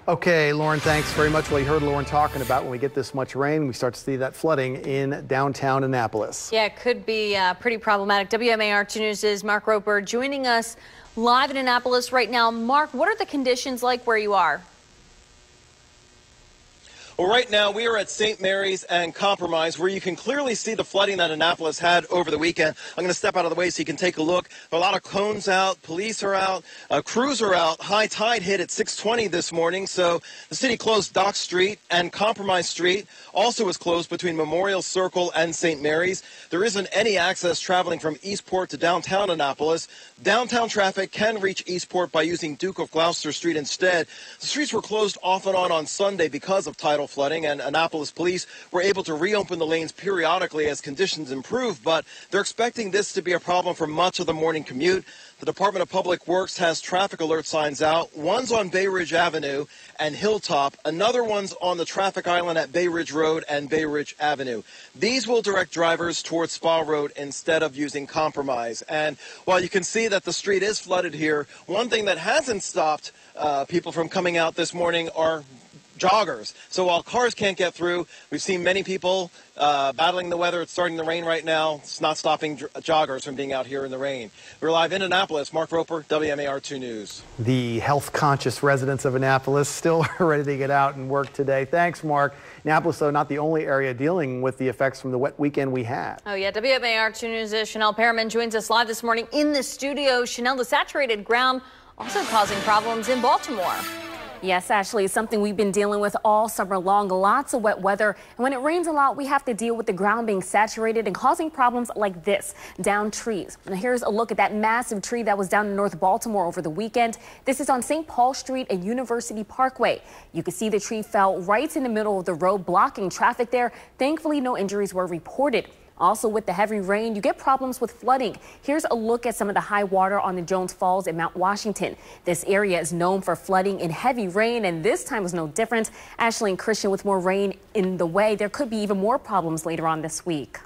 Okay, Lauren, thanks very much. Well, you heard Lauren talking about when we get this much rain, we start to see that flooding in downtown Annapolis. Yeah, it could be pretty problematic. WMAR 2 News' Mark Roper joining us live in Annapolis right now. Mark, what are the conditions like where you are? Well, right now we are at St. Mary's and Compromise, where you can clearly see the flooding that Annapolis had over the weekend. I'm going to step out of the way so you can take a look. There are a lot of cones out, police are out, crews are out. High tide hit at 6:20 this morning, so the city closed Dock Street and Compromise Street. Also was closed between Memorial Circle and St. Mary's. There isn't any access traveling from Eastport to downtown Annapolis. Downtown traffic can reach Eastport by using Duke of Gloucester Street instead. The streets were closed off and on Sunday because of tidal flooding, and Annapolis Police were able to reopen the lanes periodically as conditions improve, but they're expecting this to be a problem for much of the morning commute. The Department of Public Works has traffic alert signs out. One's on Bay Ridge Avenue and Hilltop. Another one's on the traffic island at Bay Ridge Road and Bay Ridge Avenue. These will direct drivers towards Spa Road instead of using Compromise. And while you can see that the street is flooded here, one thing that hasn't stopped people from coming out this morning are joggers. So while cars can't get through, we've seen many people battling the weather. It's starting to rain right now. It's not stopping joggers from being out here in the rain. We're live in Annapolis. Mark Roper, WMAR 2 News. The health-conscious residents of Annapolis still ready to get out and work today. Thanks, Mark. Annapolis, though, not the only area dealing with the effects from the wet weekend we had. Oh, yeah. WMAR 2 News' Chanel Perriman joins us live this morning in the studio. Chanel, the saturated ground also causing problems in Baltimore. Yes, Ashley, it's something we've been dealing with all summer long. Lots of wet weather. And when it rains a lot, we have to deal with the ground being saturated and causing problems like this, downed trees. And here's a look at that massive tree that was down in North Baltimore over the weekend. This is on St. Paul Street and University Parkway. You can see the tree fell right in the middle of the road, blocking traffic there. Thankfully, no injuries were reported. Also, with the heavy rain, you get problems with flooding. Here's a look at some of the high water on the Jones Falls in Mount Washington. This area is known for flooding in heavy rain, and this time was no different. Ashley and Christian, with more rain in the way, there could be even more problems later on this week.